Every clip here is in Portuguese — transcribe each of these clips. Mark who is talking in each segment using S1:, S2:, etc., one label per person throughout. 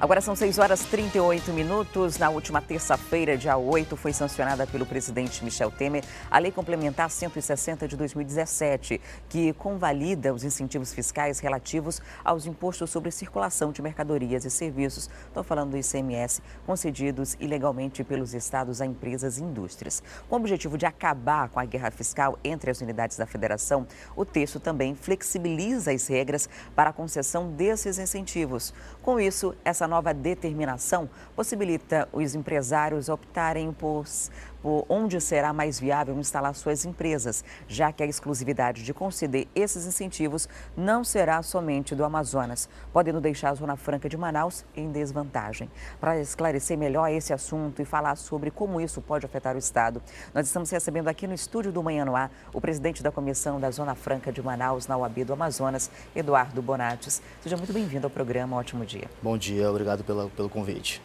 S1: Agora são 6 horas e 38 minutos. Na última terça-feira, dia 8, foi sancionada pelo presidente Michel Temer a Lei Complementar 160 de 2017, que convalida os incentivos fiscais relativos aos impostos sobre circulação de mercadorias e serviços. Estou falando do ICMS, concedidos ilegalmente pelos estados a empresas e indústrias. Com o objetivo de acabar com a guerra fiscal entre as unidades da federação, o texto também flexibiliza as regras para a concessão desses incentivos. Com isso, essa nova determinação possibilita os empresários optarem por onde será mais viável instalar suas empresas, já que a exclusividade de conceder esses incentivos não será somente do Amazonas, podendo deixar a Zona Franca de Manaus em desvantagem. Para esclarecer melhor esse assunto e falar sobre como isso pode afetar o Estado, nós estamos recebendo aqui no estúdio do Manhã no Ar o presidente da Comissão da Zona Franca de Manaus, na OAB do Amazonas, Eduardo Bonatis. Seja muito bem-vindo ao programa, ótimo dia.
S2: Bom dia, obrigado pelo convite.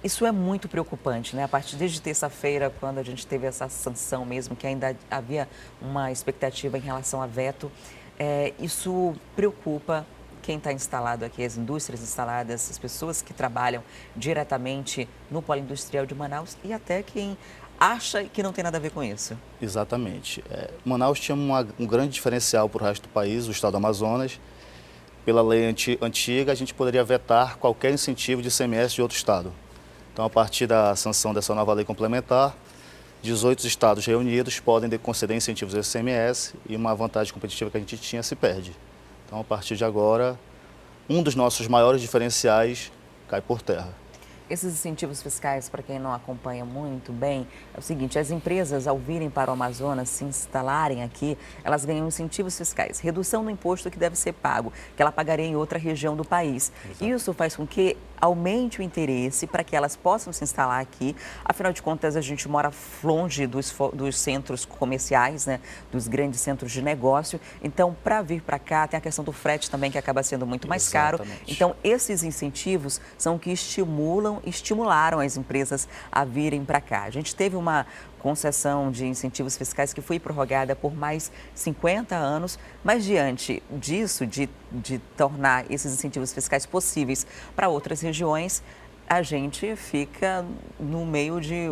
S1: Isso é muito preocupante, né? A partir desde terça-feira, quando a gente teve essa sanção mesmo, que ainda havia uma expectativa em relação a veto, isso preocupa quem está instalado aqui, as indústrias instaladas, as pessoas que trabalham diretamente no polo industrial de Manaus e até quem acha que não tem nada a ver com isso.
S2: Exatamente. Manaus tinha um grande diferencial para o resto do país, o estado do Amazonas. Pela lei antiga, a gente poderia vetar qualquer incentivo de ICMS de outro estado. Então, a partir da sanção dessa nova lei complementar, 18 estados reunidos podem conceder incentivos ao ICMS e uma vantagem competitiva que a gente tinha se perde. Então, a partir de agora, um dos nossos maiores diferenciais cai por terra.
S1: Esses incentivos fiscais, para quem não acompanha muito bem, é o seguinte: as empresas, ao virem para o Amazonas, se instalarem aqui, elas ganham incentivos fiscais, redução no imposto que deve ser pago, que ela pagaria em outra região do país. Exato. Isso faz com que aumente o interesse para que elas possam se instalar aqui. Afinal de contas, a gente mora longe dos centros comerciais, né, dos grandes centros de negócio. Então, para vir para cá, tem a questão do frete também, que acaba sendo muito mais caro. Então, esses incentivos são que estimularam as empresas a virem para cá. A gente teve uma concessão de incentivos fiscais que foi prorrogada por mais 50 anos, mas diante disso, de tornar esses incentivos fiscais possíveis para outras regiões, a gente fica no meio de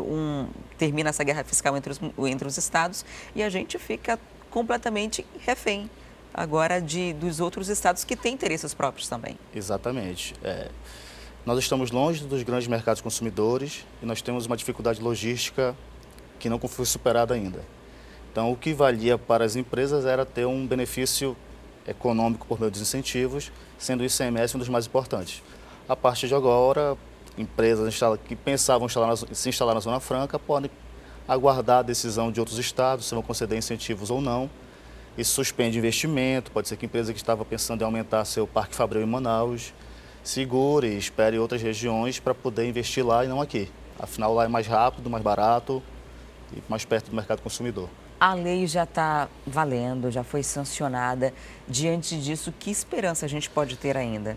S1: termina essa guerra fiscal entre os estados e a gente fica completamente refém agora dos outros estados que têm interesses próprios também.
S2: Exatamente. Nós estamos longe dos grandes mercados consumidores e nós temos uma dificuldade logística que não foi superada ainda. Então, o que valia para as empresas era ter um benefício econômico por meio dos incentivos, sendo o ICMS um dos mais importantes. A partir de agora, empresas que pensavam se instalar na Zona Franca podem aguardar a decisão de outros estados, se vão conceder incentivos ou não. Isso suspende investimento, pode ser que a empresa que estava pensando em aumentar seu parque fabril em Manaus segure e espere outras regiões para poder investir lá e não aqui. Afinal, lá é mais rápido, mais barato e mais perto do mercado consumidor.
S1: A lei já está valendo, já foi sancionada. Diante disso, que esperança a gente pode ter ainda?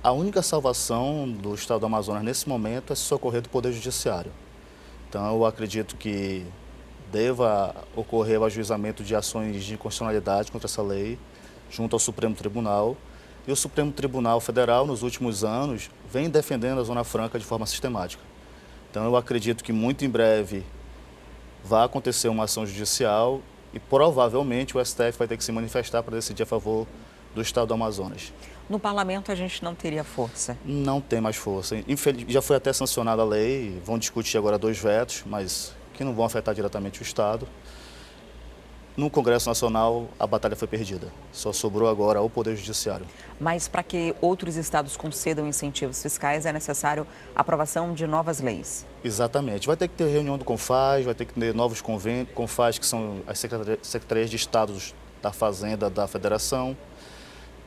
S2: A única salvação do estado do Amazonas nesse momento é se socorrer do Poder Judiciário. Então, eu acredito que deva ocorrer o ajuizamento de ações de inconstitucionalidade contra essa lei, junto ao Supremo Tribunal. E o Supremo Tribunal Federal, nos últimos anos, vem defendendo a Zona Franca de forma sistemática. Então, eu acredito que muito em breve vai acontecer uma ação judicial e provavelmente o STF vai ter que se manifestar para decidir a favor do estado do Amazonas.
S1: No parlamento a gente não teria força?
S2: Não tem mais força. Já foi até sancionada a lei, vão discutir agora 2 vetos, mas que não vão afetar diretamente o estado. No Congresso Nacional, a batalha foi perdida. Só sobrou agora ao Poder Judiciário.
S1: Mas para que outros estados concedam incentivos fiscais, é necessário a aprovação de novas leis?
S2: Exatamente. Vai ter que ter reunião do CONFAZ, vai ter que ter novos convênios. CONFAZ, que são as secretarias de estados da Fazenda da Federação,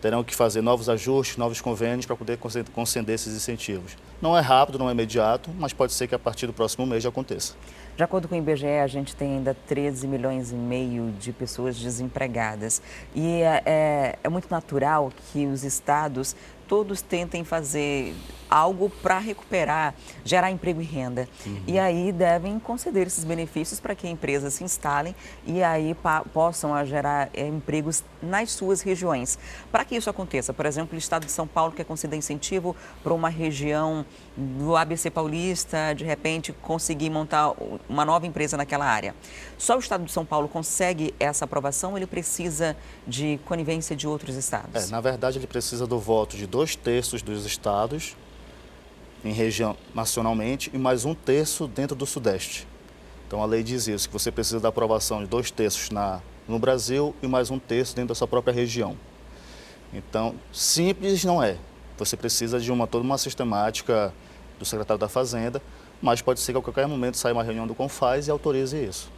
S2: terão que fazer novos ajustes, novos convênios para poder conceder esses incentivos. Não é rápido, não é imediato, mas pode ser que a partir do próximo mês já aconteça.
S1: De acordo com o IBGE, a gente tem ainda 13 milhões e meio de pessoas desempregadas. E é muito natural que os estados todos tentem fazer algo para recuperar, gerar emprego e renda. E aí devem conceder esses benefícios para que empresas se instalem e aí possam gerar empregos nas suas regiões. Para que isso aconteça, por exemplo, o Estado de São Paulo quer conceder incentivo para uma região do ABC Paulista, de repente, conseguir montar uma nova empresa naquela área. Só o Estado de São Paulo consegue essa aprovação ou ele precisa de conivência de outros estados?
S2: Na verdade, ele precisa do voto de 2/3 dos estados em região nacionalmente e mais 1/3 dentro do Sudeste. Então a lei diz isso, que você precisa da aprovação de 2/3 no Brasil e mais 1/3 dentro da sua própria região. Então, simples não é. Você precisa de toda uma sistemática do secretário da Fazenda, mas pode ser que a qualquer momento saia uma reunião do CONFAZ e autorize isso.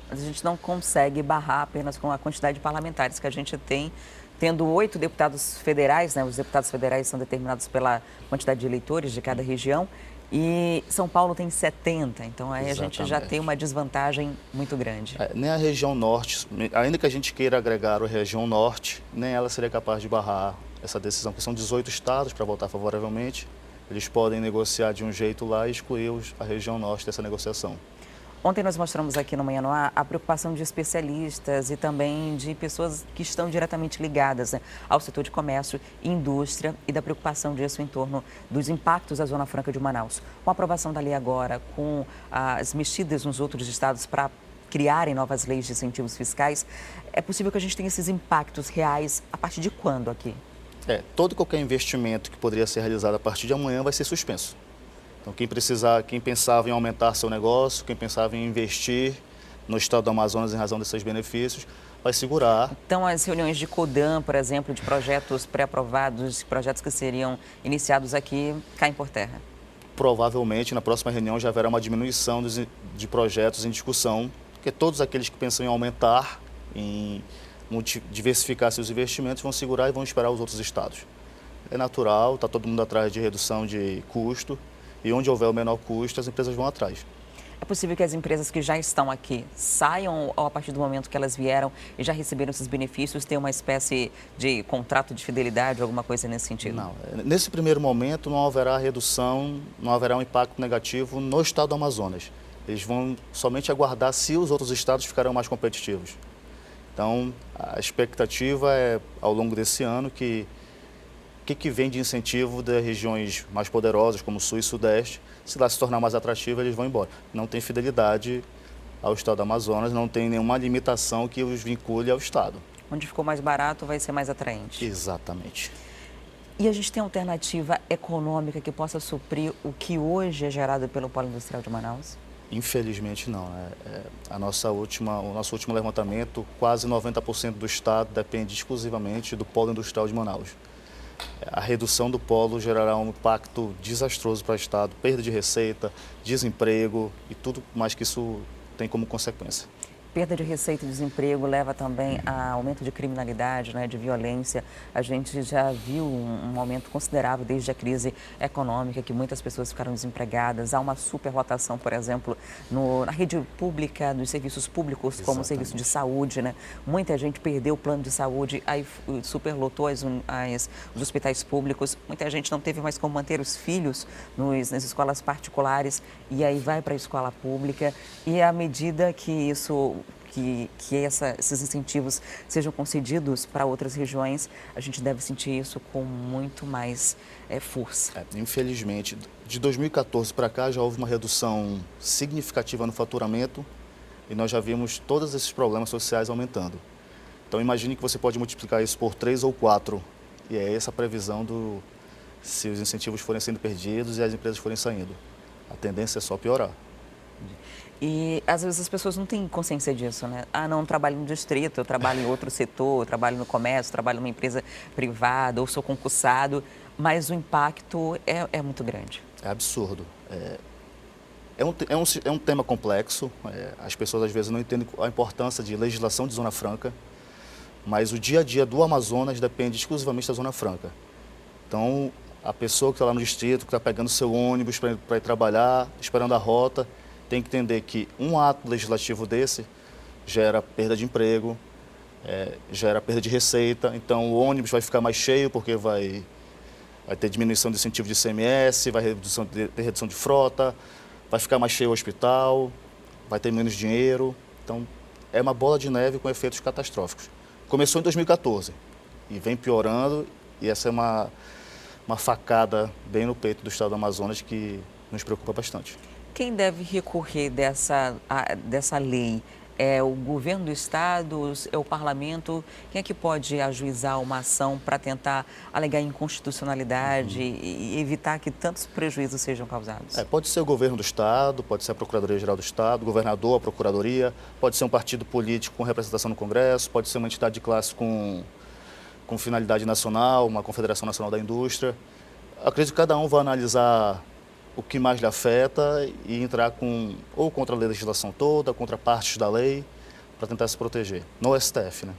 S1: Mas a gente não consegue barrar apenas com a quantidade de parlamentares que a gente tem, tendo 8 deputados federais, né? Os deputados federais são determinados pela quantidade de eleitores de cada região, e São Paulo tem 70, então aí a gente já tem uma desvantagem muito grande.
S2: Nem a região norte, ainda que a gente queira agregar a região norte, nem ela seria capaz de barrar essa decisão, porque são 18 estados para votar favoravelmente, eles podem negociar de um jeito lá e excluir a região norte dessa negociação.
S1: Ontem nós mostramos aqui no Manhã no Ar a preocupação de especialistas e também de pessoas que estão diretamente ligadas, né, ao setor de comércio e indústria e da preocupação disso em torno dos impactos da Zona Franca de Manaus. Com a aprovação da lei agora, com as mexidas nos outros estados para criarem novas leis de incentivos fiscais, é possível que a gente tenha esses impactos reais a partir de quando aqui?
S2: Todo e qualquer investimento que poderia ser realizado a partir de amanhã vai ser suspenso. Então, quem pensava em aumentar seu negócio, quem pensava em investir no estado do Amazonas em razão desses benefícios, vai segurar.
S1: Então, as reuniões de CODAM, por exemplo, de projetos pré-aprovados, projetos que seriam iniciados aqui, caem por terra?
S2: Provavelmente, na próxima reunião já haverá uma diminuição de projetos em discussão, porque todos aqueles que pensam em aumentar, em diversificar seus investimentos, vão segurar e vão esperar os outros estados. É natural, está todo mundo atrás de redução de custo. E onde houver o menor custo, as empresas vão atrás.
S1: É possível que as empresas que já estão aqui saiam ou a partir do momento que elas vieram e já receberam esses benefícios, tenham uma espécie de contrato de fidelidade, alguma coisa nesse sentido?
S2: Não. Nesse primeiro momento não haverá redução, não haverá um impacto negativo no estado do Amazonas. Eles vão somente aguardar se os outros estados ficarão mais competitivos. Então, a expectativa é, ao longo desse ano, que vem de incentivo das regiões mais poderosas, como Sul e Sudeste, se lá se tornar mais atrativo, eles vão embora. Não tem fidelidade ao estado do Amazonas, não tem nenhuma limitação que os vincule ao estado.
S1: Onde ficou mais barato vai ser mais atraente.
S2: Exatamente.
S1: E a gente tem alternativa econômica que possa suprir o que hoje é gerado pelo Polo Industrial de Manaus?
S2: Infelizmente não. O nosso último levantamento, quase 90% do estado depende exclusivamente do Polo Industrial de Manaus. A redução do polo gerará um impacto desastroso para o estado, perda de receita, desemprego e tudo mais que isso tem como consequência.
S1: Perda de receita e desemprego leva também a aumento de criminalidade, né, de violência. A gente já viu um aumento considerável desde a crise econômica, que muitas pessoas ficaram desempregadas. Há uma superlotação, por exemplo, na rede pública, dos serviços públicos, como o serviço de saúde, né? Muita gente perdeu o plano de saúde, aí superlotou os hospitais públicos. Muita gente não teve mais como manter os filhos nas escolas particulares e aí vai para a escola pública. E à medida que esses incentivos sejam concedidos para outras regiões, a gente deve sentir isso com muito mais força.
S2: Infelizmente, de 2014 para cá já houve uma redução significativa no faturamento e nós já vimos todos esses problemas sociais aumentando. Então imagine que você pode multiplicar isso por 3 ou 4 e é essa a previsão se os incentivos forem sendo perdidos e as empresas forem saindo. A tendência é só piorar.
S1: E às vezes as pessoas não têm consciência disso, né? Não trabalho no distrito, eu trabalho em outro setor, eu trabalho no comércio, trabalho numa empresa privada, ou sou concursado, mas o impacto é muito grande.
S2: É absurdo. É um tema complexo, as pessoas às vezes não entendem a importância de legislação de Zona Franca, mas o dia a dia do Amazonas depende exclusivamente da Zona Franca. Então, a pessoa que está lá no distrito, que está pegando seu ônibus para ir trabalhar, esperando a rota, tem que entender que um ato legislativo desse gera perda de emprego, gera perda de receita, então o ônibus vai ficar mais cheio porque vai Vai ter diminuição do incentivo de ICMS, vai ter redução de frota, vai ficar mais cheio o hospital, vai ter menos dinheiro. Então, é uma bola de neve com efeitos catastróficos. Começou em 2014 e vem piorando, e essa é uma facada bem no peito do estado do Amazonas que nos preocupa bastante.
S1: Quem deve recorrer dessa lei? É o governo do estado, é o parlamento? Quem é que pode ajuizar uma ação para tentar alegar inconstitucionalidade e evitar que tantos prejuízos sejam causados?
S2: Pode ser o governo do estado, pode ser a Procuradoria-Geral do Estado, o governador, a Procuradoria, pode ser um partido político com representação no Congresso, pode ser uma entidade de classe com finalidade nacional, uma Confederação Nacional da Indústria. Acredito que cada um vai analisar o que mais lhe afeta e entrar ou contra a legislação toda, contra partes da lei, para tentar se proteger. No STF, né?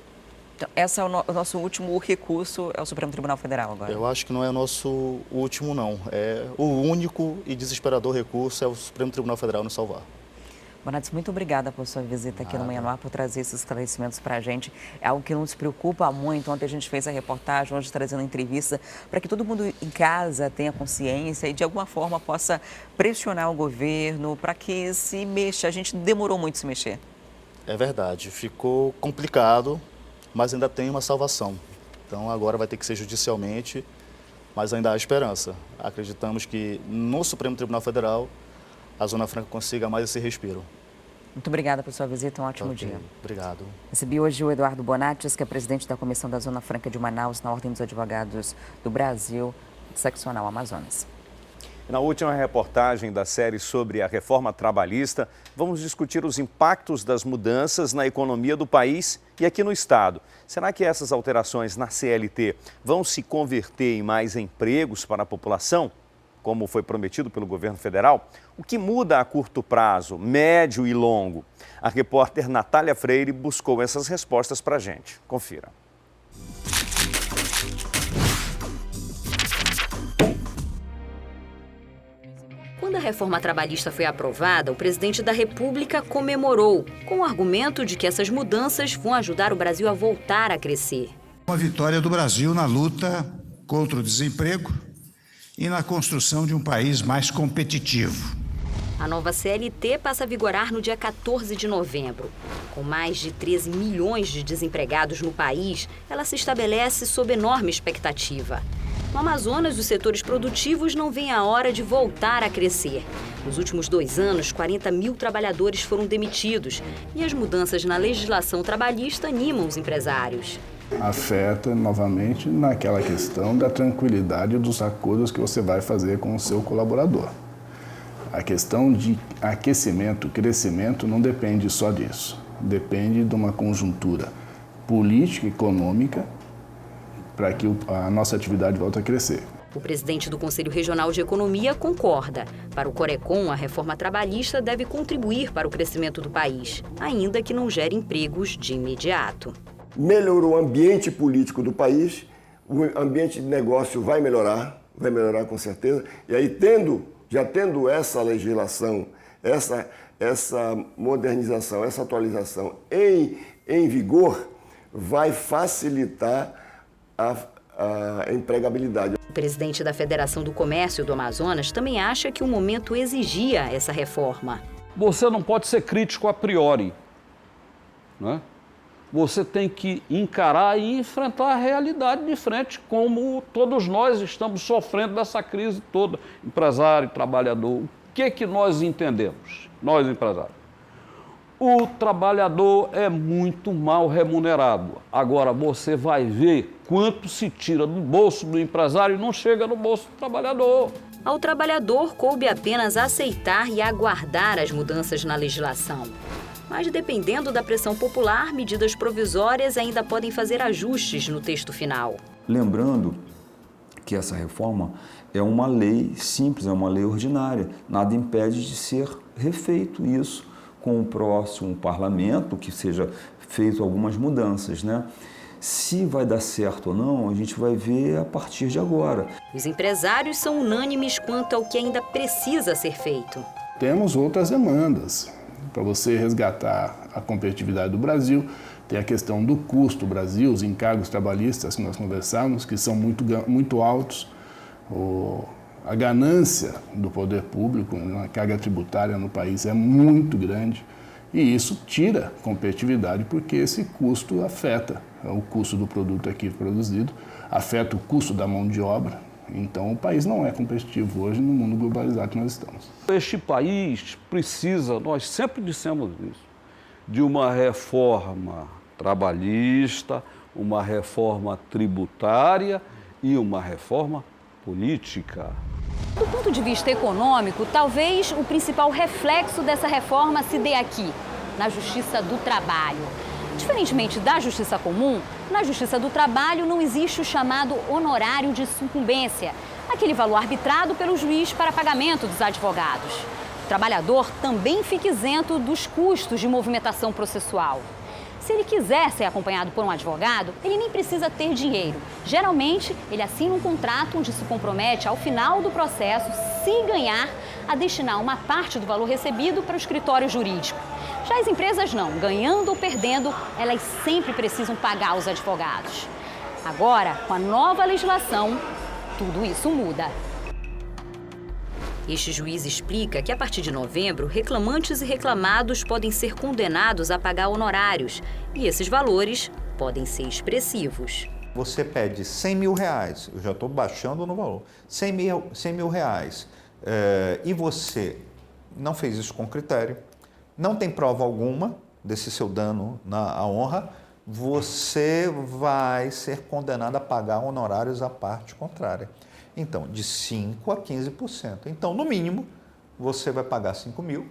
S1: Então, esse é o nosso último recurso, é o Supremo Tribunal Federal agora?
S2: Eu acho que não é o nosso último, não. É o único e desesperador recurso é o Supremo Tribunal Federal nos salvar.
S1: Bonatti, muito obrigada por sua visita aqui no Manhã no Ar, por trazer esses esclarecimentos para a gente. É algo que nos preocupa muito. Ontem a gente fez a reportagem, hoje trazendo a entrevista, para que todo mundo em casa tenha consciência e de alguma forma possa pressionar o governo para que se mexa. A gente demorou muito se mexer.
S2: É verdade, ficou complicado, mas ainda tem uma salvação. Então agora vai ter que ser judicialmente, mas ainda há esperança. Acreditamos que no Supremo Tribunal Federal a Zona Franca consiga mais esse respiro.
S1: Muito obrigada por sua visita, um ótimo dia.
S2: Obrigado.
S1: Recebi hoje o Eduardo Bonatti, que é presidente da Comissão da Zona Franca de Manaus, na Ordem dos Advogados do Brasil, seccional Amazonas.
S3: Na última reportagem da série sobre a reforma trabalhista, vamos discutir os impactos das mudanças na economia do país e aqui no estado. Será que essas alterações na CLT vão se converter em mais empregos para a população, como foi prometido pelo governo federal? O que muda a curto prazo, médio e longo? A repórter Natália Freire buscou essas respostas para a gente. Confira.
S4: Quando a reforma trabalhista foi aprovada, o presidente da República comemorou, com o argumento de que essas mudanças vão ajudar o Brasil a voltar a crescer.
S5: Uma vitória do Brasil na luta contra o desemprego e na construção de um país mais competitivo.
S4: A nova CLT passa a vigorar no dia 14 de novembro. Com mais de 13 milhões de desempregados no país, ela se estabelece sob enorme expectativa. No Amazonas, os setores produtivos não veem a hora de voltar a crescer. Nos últimos 2 anos, 40 mil trabalhadores foram demitidos e as mudanças na legislação trabalhista animam os empresários.
S6: Afeta novamente naquela questão da tranquilidade dos acordos que você vai fazer com o seu colaborador. A questão de aquecimento, crescimento, não depende só disso. Depende de uma conjuntura política e econômica para que a nossa atividade volte a crescer.
S4: O presidente do Conselho Regional de Economia concorda. Para o Corecon, a reforma trabalhista deve contribuir para o crescimento do país, ainda que não gere empregos de imediato.
S7: Melhorou o ambiente político do país, o ambiente de negócio vai melhorar com certeza. E aí, já tendo essa legislação, essa modernização, essa atualização em vigor, vai facilitar a empregabilidade.
S4: O presidente da Federação do Comércio do Amazonas também acha que o momento exigia essa reforma.
S8: Você não pode ser crítico a priori, né? Você tem que encarar e enfrentar a realidade de frente, como todos nós estamos sofrendo dessa crise toda, empresário, trabalhador. O que nós entendemos, nós empresários? O trabalhador é muito mal remunerado. Agora, você vai ver quanto se tira do bolso do empresário e não chega no bolso do trabalhador.
S4: Ao trabalhador, coube apenas aceitar e aguardar as mudanças na legislação. Mas, dependendo da pressão popular, medidas provisórias ainda podem fazer ajustes no texto final.
S9: Lembrando que essa reforma é uma lei simples, é uma lei ordinária. Nada impede de ser refeito isso com o próximo parlamento, que seja feito algumas mudanças, né? Se vai dar certo ou não, a gente vai ver a partir de agora.
S4: Os empresários são unânimes quanto ao que ainda precisa ser feito.
S6: Temos outras demandas. Para você resgatar a competitividade do Brasil, tem a questão do custo do Brasil, os encargos trabalhistas que nós conversamos, que são muito altos. A ganância do poder público na carga tributária no país é muito grande e isso tira competitividade porque esse custo afeta o custo do produto aqui produzido, afeta o custo da mão de obra. Então o país não é competitivo hoje no mundo globalizado que nós estamos.
S8: Este país precisa, nós sempre dissemos isso, de uma reforma trabalhista, uma reforma tributária e uma reforma política.
S4: Do ponto de vista econômico, talvez o principal reflexo dessa reforma se dê aqui, na Justiça do Trabalho. Diferentemente da Justiça Comum, na Justiça do Trabalho não existe o chamado honorário de sucumbência, aquele valor arbitrado pelo juiz para pagamento dos advogados. O trabalhador também fica isento dos custos de movimentação processual. Se ele quiser ser acompanhado por um advogado, ele nem precisa ter dinheiro. Geralmente, ele assina um contrato onde se compromete, ao final do processo, se ganhar, a destinar uma parte do valor recebido para o escritório jurídico. Já as empresas não, ganhando ou perdendo, elas sempre precisam pagar os advogados. Agora, com a nova legislação, tudo isso muda. Este juiz explica que, a partir de novembro, reclamantes e reclamados podem ser condenados a pagar honorários e esses valores podem ser expressivos.
S10: Você pede 100 mil reais, eu já estou baixando no valor, 100 mil reais, e você não fez isso com critério, não tem prova alguma desse seu dano à honra, você vai ser condenado a pagar honorários à parte contrária. Então, de 5% a 15%. Então, no mínimo, você vai pagar 5 mil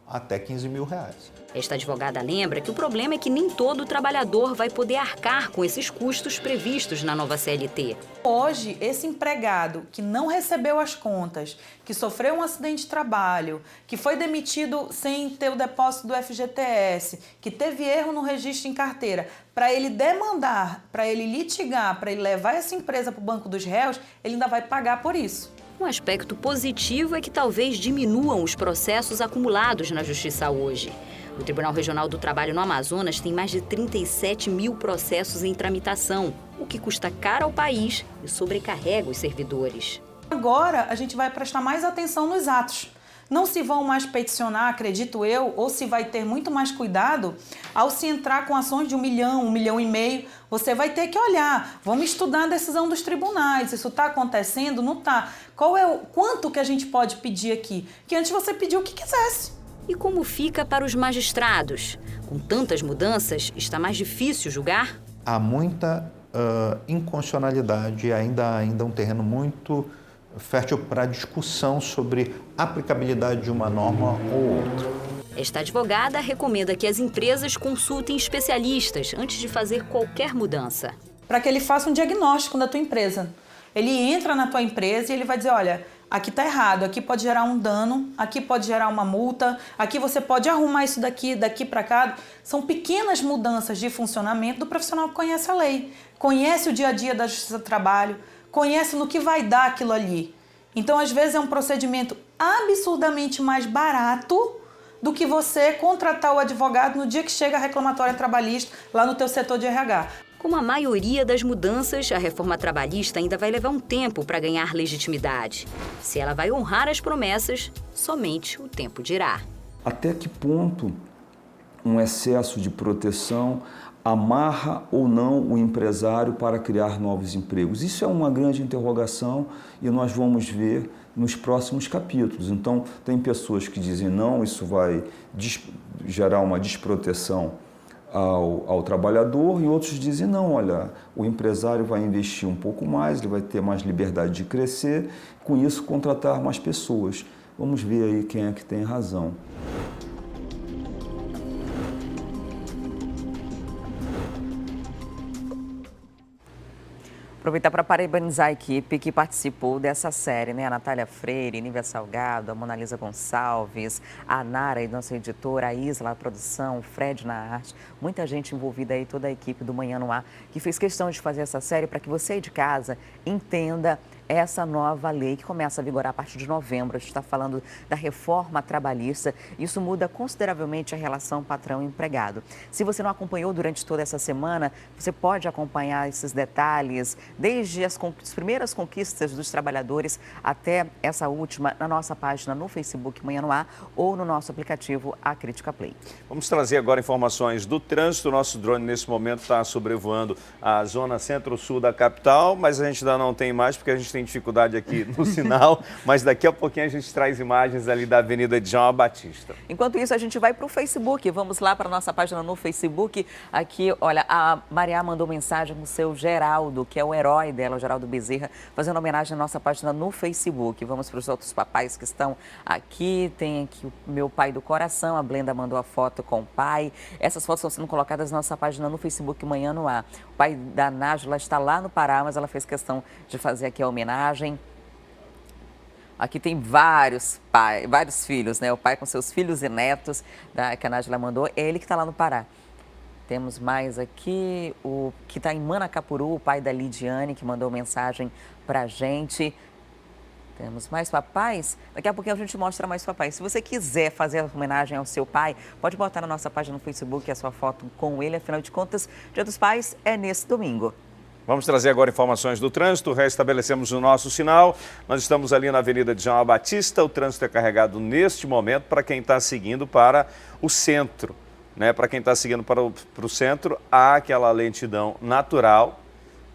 S10: até 15 mil reais.
S4: Esta advogada lembra que o problema é que nem todo trabalhador vai poder arcar com esses custos previstos na nova CLT.
S11: Hoje, esse empregado que não recebeu as contas, que sofreu um acidente de trabalho, que foi demitido sem ter o depósito do FGTS, que teve erro no registro em carteira, para ele demandar, para ele litigar, para ele levar essa empresa para o banco dos réus, ele ainda vai pagar por isso.
S4: Um aspecto positivo é que talvez diminuam os processos acumulados na Justiça hoje. O Tribunal Regional do Trabalho no Amazonas tem mais de 37 mil processos em tramitação, o que custa caro ao país e sobrecarrega os servidores.
S11: Agora a gente vai prestar mais atenção nos atos. Não se vão mais peticionar, acredito eu, ou se vai ter muito mais cuidado ao se entrar com ações de 1 milhão, 1,5 milhão. Você vai ter que olhar, vamos estudar a decisão dos tribunais, isso está acontecendo, não está. Quanto que a gente pode pedir aqui? Que antes você pediu o que quisesse.
S4: E como fica para os magistrados? Com tantas mudanças, está mais difícil julgar?
S10: Há muita inconstitucionalidade, ainda um terreno muito fértil para discussão sobre a aplicabilidade de uma norma ou outra.
S4: Esta advogada recomenda que as empresas consultem especialistas antes de fazer qualquer mudança.
S11: Para que ele faça um diagnóstico da tua empresa. Ele entra na tua empresa e ele vai dizer, olha, aqui está errado, aqui pode gerar um dano, aqui pode gerar uma multa, aqui você pode arrumar isso daqui para cá. São pequenas mudanças de funcionamento do profissional que conhece a lei, conhece o dia a dia da Justiça do Trabalho, conhece no que vai dar aquilo ali. Então, às vezes, é um procedimento absurdamente mais barato do que você contratar o advogado no dia que chega a reclamatória trabalhista lá no teu setor de RH.
S4: Como a maioria das mudanças, a reforma trabalhista ainda vai levar um tempo para ganhar legitimidade. Se ela vai honrar as promessas, somente o tempo dirá.
S9: Até que ponto um excesso de proteção amarra ou não o empresário para criar novos empregos? Isso é uma grande interrogação e nós vamos ver nos próximos capítulos. Então, tem pessoas que dizem não, isso vai gerar uma desproteção ao trabalhador, e outros dizem não, olha, o empresário vai investir um pouco mais, ele vai ter mais liberdade de crescer, com isso contratar mais pessoas. Vamos ver aí quem é que tem razão.
S1: Aproveitar para parabenizar a equipe que participou dessa série, né? A Natália Freire, Nívia Salgado, a Monalisa Gonçalves, a Nara, a nossa editora, a Isla, a produção, o Fred na arte. Muita gente envolvida aí, toda a equipe do Manhã no Ar, que fez questão de fazer essa série para que você aí de casa entenda essa nova lei que começa a vigorar a partir de novembro. A gente está falando da reforma trabalhista. Isso muda consideravelmente a relação patrão-empregado. Se você não acompanhou durante toda essa semana, você pode acompanhar esses detalhes, desde as primeiras conquistas dos trabalhadores até essa última, na nossa página no Facebook Manhã no Ar ou no nosso aplicativo A Crítica Play.
S3: Vamos trazer agora informações do trânsito. O nosso drone nesse momento está sobrevoando a zona centro-sul da capital, mas a gente ainda não tem mais porque a gente tem dificuldade aqui no sinal, mas daqui a pouquinho a gente traz imagens ali da Avenida Djalma Batista.
S1: Enquanto isso, a gente vai para o Facebook. Vamos lá para a nossa página no Facebook. Aqui, olha, a Maria mandou mensagem com o seu Geraldo, que é o herói dela, o Geraldo Bezerra, fazendo homenagem à nossa página no Facebook. Vamos para os outros papais que estão aqui. Tem aqui o meu pai do coração, a Blenda mandou a foto com o pai. Essas fotos estão sendo colocadas na nossa página no Facebook Manhã no Ar. O pai da Nájila está lá no Pará, mas ela fez questão de fazer aqui a homenagem. Aqui tem vários filhos, né? O pai com seus filhos e netos, que a Nájila mandou, é ele que está lá no Pará. Temos mais aqui, o que está em Manacapuru, o pai da Lidiane, que mandou mensagem para a gente. Temos mais papais? Daqui a pouquinho a gente mostra mais papais. Se você quiser fazer a homenagem ao seu pai, pode botar na nossa página no Facebook a sua foto com ele. Afinal de contas, Dia dos Pais é nesse domingo.
S3: Vamos trazer agora informações do trânsito. Restabelecemos o nosso sinal. Nós estamos ali na Avenida Djalma Batista. O trânsito é carregado neste momento para quem está seguindo para o centro. Né? Para quem está seguindo para o centro, há aquela lentidão natural,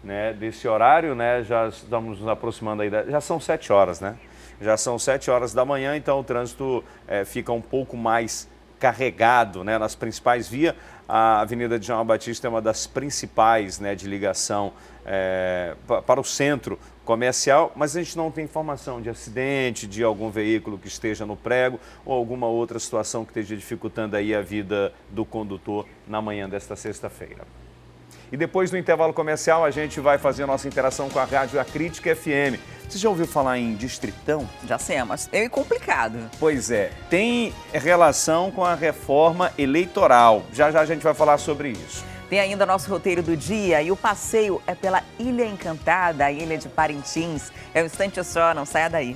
S3: né, desse horário, né? Já estamos nos aproximando aí, já são 7 horas, né? Já são 7 horas da manhã, então o trânsito fica um pouco mais carregado, né, nas principais vias. A Avenida Djalma Batista é uma das principais, né, de ligação para o centro comercial, mas a gente não tem informação de acidente, de algum veículo que esteja no prego ou alguma outra situação que esteja dificultando aí a vida do condutor na manhã desta sexta-feira. E depois do intervalo comercial, a gente vai fazer a nossa interação com a rádio A Crítica FM. Você já ouviu falar em distritão?
S1: Já sei, mas é complicado.
S3: Pois é, tem relação com a reforma eleitoral. Já já a gente vai falar sobre isso.
S1: Tem ainda nosso roteiro do dia e o passeio é pela Ilha Encantada, a Ilha de Parintins. É um instante só, não saia daí.